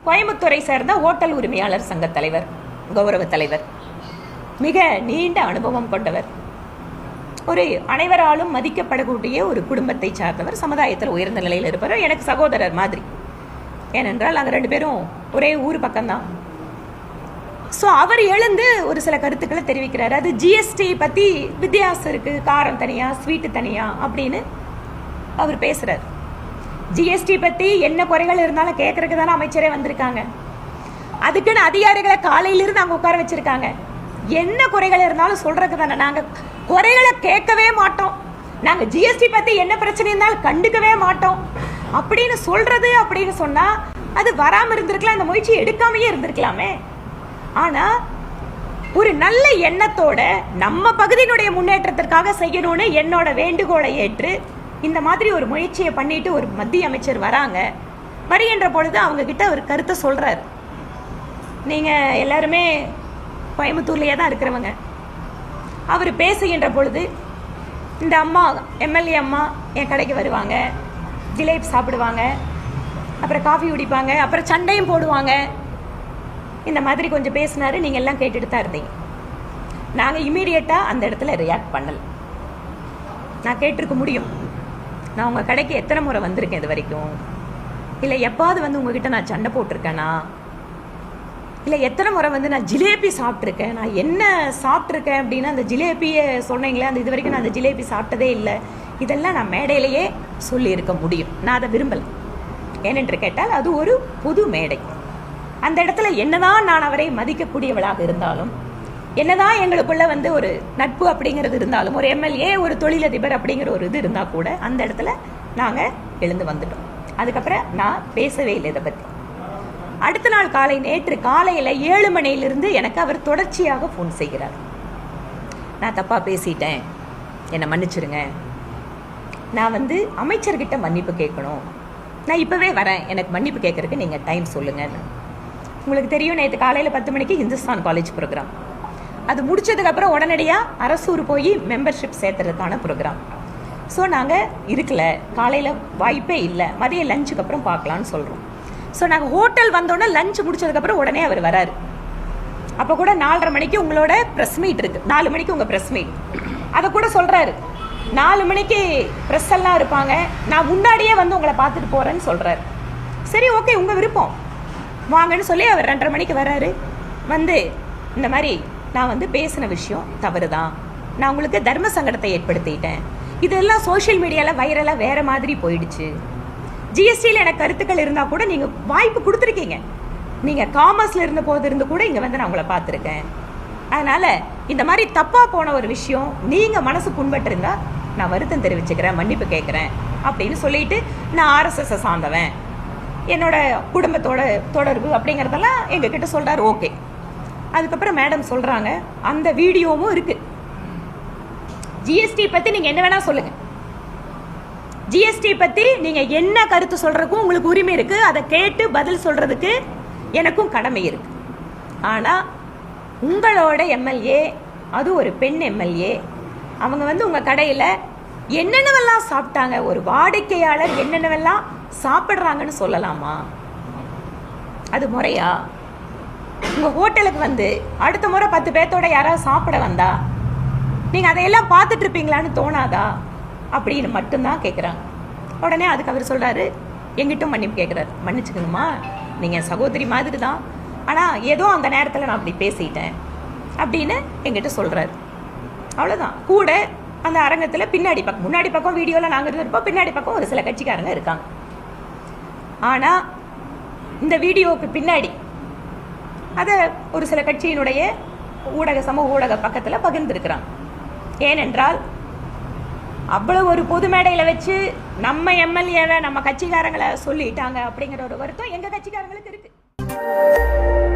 கோயம்புத்தூரை சேர்ந்த ஹோட்டல் உரிமையாளர் சங்க தலைவர், கௌரவ தலைவர், மிக நீண்ட அனுபவம் கொண்டவர், ஒரு அனைவராலும் மதிக்கப்படக்கூடிய ஒரு குடும்பத்தை சார்ந்தவர், சமுதாயத்தில் உயர்ந்த நிலையில் இருப்பவர், எனக்கு சகோதரர் மாதிரி. ஏனென்றால் நாங்கள் 2 பேரும் ஒரே ஊர் பக்கம்தான். ஸோ அவர் எழுந்து ஒரு சில கருத்துக்களை தெரிவிக்கிறார். அது ஜிஎஸ்டி பற்றி வித்தியாசம் இருக்குது, காரம் தனியாக ஸ்வீட்டு தனியாக அப்படின்னு அவர் பேசுகிறார். ஜிஎஸ்டி பற்றி என்ன குறைகள் இருந்தாலும் கேட்கறதுக்கு தானே அமைச்சரே வந்திருக்காங்க. அதுக்குன்னு அதிகாரிகளை காலையிலிருந்து அங்கே உட்கார வச்சுருக்காங்க. என்ன குறைகள் இருந்தாலும் சொல்கிறதுக்கு தானே. நாங்கள் குறைகளை கேட்கவே மாட்டோம், நாங்கள் ஜிஎஸ்டி பற்றி என்ன பிரச்சனை இருந்தாலும் கண்டுக்கவே மாட்டோம் அப்படின்னு சொல்கிறது அப்படின்னு சொன்னால் அது வராமல் இருந்திருக்கலாம், அந்த முயற்சி எடுக்காமையே இருந்திருக்கலாமே. ஆனால் ஒரு நல்ல எண்ணத்தோட நம்ம பகுதியினுடைய முன்னேற்றத்திற்காக செய்யணும்னு என்னோட வேண்டுகோளை ஏற்று இந்த மாதிரி ஒரு முயற்சியை பண்ணிட்டு ஒரு மத்திய அமைச்சர் வராங்க. வருகின்ற பொழுது அவங்க கிட்ட ஒரு கருத்தை சொல்றாரு. நீங்கள் எல்லாருமே கோயம்புத்தூர்லேயே தான் இருக்கிறவங்க. அவர் பேசுகின்ற பொழுது இந்த அம்மா, எம்எல்ஏ அம்மா என் கடைக்கு வருவாங்க, ஜிலேபி சாப்பிடுவாங்க, அப்புறம் காஃபி குடிப்பாங்க, அப்புறம் சண்டையும் போடுவாங்க. இந்த மாதிரி கொஞ்சம் பேசினாரு. நீங்கள் எல்லாம் கேட்டுட்டு தான் இருந்தீங்க. நாங்கள் இமீடியட்டாக அந்த இடத்துல ரியாக்ட் பண்ணலை. நான் கேட்டிருக்க முடியும், நான் உங்கள் கடைக்கு எத்தனை முறை வந்திருக்கேன் இது வரைக்கும், இல்லை எப்பாவது வந்து உங்ககிட்ட நான் சண்டை போட்டிருக்கேனா, இல்லை எத்தனை முறை வந்து நான் ஜிலேபி சாப்பிட்ருக்கேன், நான் என்ன சாப்பிட்ருக்கேன் அப்படின்னா அந்த ஜிலேபியை சொன்னீங்களே, அந்த இது வரைக்கும் நான் அந்த ஜிலேபி சாப்பிட்டதே இல்லை, இதெல்லாம் நான் மேடையிலேயே சொல்லியிருக்க முடியும். நான் அதை விரும்பலை. ஏனென்று கேட்டால் அது ஒரு பொது மேடை. அந்த இடத்துல என்னதான் நான் அவரை மதிக்கக்கூடியவளாக இருந்தாலும், என்னதான் எங்களுக்குள்ள வந்து ஒரு நட்பு அப்படிங்கிறது இருந்தாலும், ஒரு எம்எல்ஏ ஒரு தொழிலதிபர் அப்படிங்கிற ஒரு இது இருந்தால் கூட அந்த இடத்துல நாங்கள் எழுந்து வந்துட்டோம். அதுக்கப்புறம் நான் பேசவே இல்லை இதை பற்றி. அடுத்த நாள் காலை, நேற்று காலையில் 7 மணியிலிருந்து எனக்கு அவர் தொடர்ச்சியாக ஃபோன் செய்கிறார். நான் தப்பாக பேசிட்டேன், என்னை மன்னிச்சிருங்க, நான் வந்து அமைச்சர்கிட்ட மன்னிப்பு கேட்கணும், நான் இப்போவே வரேன், எனக்கு மன்னிப்பு கேட்கறதுக்கு நீங்கள் டைம் சொல்லுங்கன்னு. உங்களுக்கு தெரியும், நேற்று காலையில் 10 மணிக்கு இந்துஸ்தான் காலேஜ் ப்ரோக்ராம். அது முடிச்சதுக்கப்புறம் உடனடியாக அரசூர் போய் மெம்பர்ஷிப் சேர்த்துறதுக்கான ப்ரோக்ராம். ஸோ நாங்கள் இருக்கல, காலையில் வாய்ப்பே இல்லை, மதிய லஞ்சுக்கு அப்புறம் பார்க்கலான்னு சொல்கிறோம். ஸோ நாங்கள் ஹோட்டல் வந்தோடனே லஞ்ச் முடிச்சதுக்கப்புறம் உடனே அவர் வராரு. அப்போ கூட 4:30 மணிக்கு உங்களோட ப்ரெஸ் மீட் இருக்குது, 4 மணிக்கு உங்கள் ப்ரெஸ் மீட், அதை கூட சொல்கிறாரு. 4 மணிக்கு ப்ரெஸ் எல்லாம் இருப்பாங்க, நான் முன்னாடியே வந்து உங்களை பார்த்துட்டு போகிறேன்னு சொல்கிறாரு. சரி, ஓகே, உங்கள் விருப்பம், வாங்கன்னு சொல்லி அவர் 2:30 மணிக்கு வர்றாரு. வந்து இந்த மாதிரி நான் வந்து பேசின விஷயம் தவறு தான், நான் உங்களுக்கு தர்ம சங்கடத்தை ஏற்படுத்திட்டேன், இதெல்லாம் சோஷியல் மீடியாவில் வைரலாக வேறு மாதிரி போயிடுச்சு, ஜிஎஸ்டியில் எனக்கு கருத்துக்கள் இருந்தால் கூட நீங்கள் வாய்ப்பு கொடுத்துருக்கீங்க, நீங்கள் காமர்ஸில் இருந்த போது இருந்து கூட இங்கே வந்து நான் உங்களை பார்த்துருக்கேன், அதனால் இந்த மாதிரி தப்பாக போன ஒரு விஷயம் நீங்கள் மனசு புண்பட்டு இருந்தால் நான் வருத்தம் தெரிவிச்சுக்கிறேன், மன்னிப்பு கேட்குறேன் அப்படின்னு சொல்லிட்டு, நான் ஆர்எஸ்எஸ்ஸை சார்ந்தவன், என்னோட குடும்பத்தோட தொடர்பு அப்படிங்கிறதெல்லாம் எங்ககிட்ட சொல்கிறார். ஓகே. அதுக்கப்புறம் மேடம் சொல்கிறாங்க, அந்த வீடியோவும் இருக்குது, ஜிஎஸ்டி பற்றி நீங்கள் என்ன வேணால் சொல்லுங்கள், ஜிஎஸ்டி பற்றி நீங்கள் என்ன கருத்து சொல்கிறதுக்கும் உங்களுக்கு உரிமை இருக்குது, அதை கேட்டு பதில் சொல்கிறதுக்கு எனக்கும் கடமை இருக்குது. ஆனால் உங்களோட எம்எல்ஏ, அது ஒரு பெண் எம்எல்ஏ, அவங்க வந்து உங்கள் கடையில் என்னென்னவெல்லாம் சாப்பிட்டாங்க, ஒரு வாடிக்கையாளர் என்னென்னவெல்லாம் சாப்பிட்றாங்கன்னு சொல்லலாமா? அது முறையா? உங்கள் ஹோட்டலுக்கு வந்து அடுத்த முறை 10 பேர்த்தோட யாராவது சாப்பிட வந்தா நீங்கள் அதையெல்லாம் பார்த்துட்டு இருப்பீங்களான்னு தோணாதா அப்படின்னு மட்டும்தான் கேட்குறாங்க. உடனே அதுக்கு அவர் சொல்கிறாரு, எங்கிட்டும் மன்னிப்பு கேட்குறாரு, மன்னிச்சுக்கணுமா, நீங்கள் சகோதரி மாதிரி தான், ஆனால் ஏதோ அந்த நேரத்தில் நான் அப்படி பேசிட்டேன் அப்படின்னு எங்கிட்ட சொல்கிறாரு. அவ்வளோதான். கூட அந்த அரங்கத்தில் பின்னாடி பக்கம், முன்னாடி பக்கம் வீடியோவில் நாங்கள் இருந்திருப்போம், பின்னாடி பக்கம் ஒரு சில கட்சிக்காரங்க இருக்காங்க. ஆனால் இந்த வீடியோவுக்கு பின்னாடி அதை ஒரு சில கட்சியினுடைய சமூக ஊடக பக்கத்தில் பகிர்ந்துருக்கிறாங்க. ஏனென்றால் அவ்வளவு ஒரு பொது மேடையில் வச்சு நம்ம எம்எல்ஏவை நம்ம கட்சிக்காரங்களை சொல்லிட்டாங்க அப்படிங்கிற ஒரு வருத்தம் எங்கள் கட்சிக்காரங்களுக்கு இருக்குது.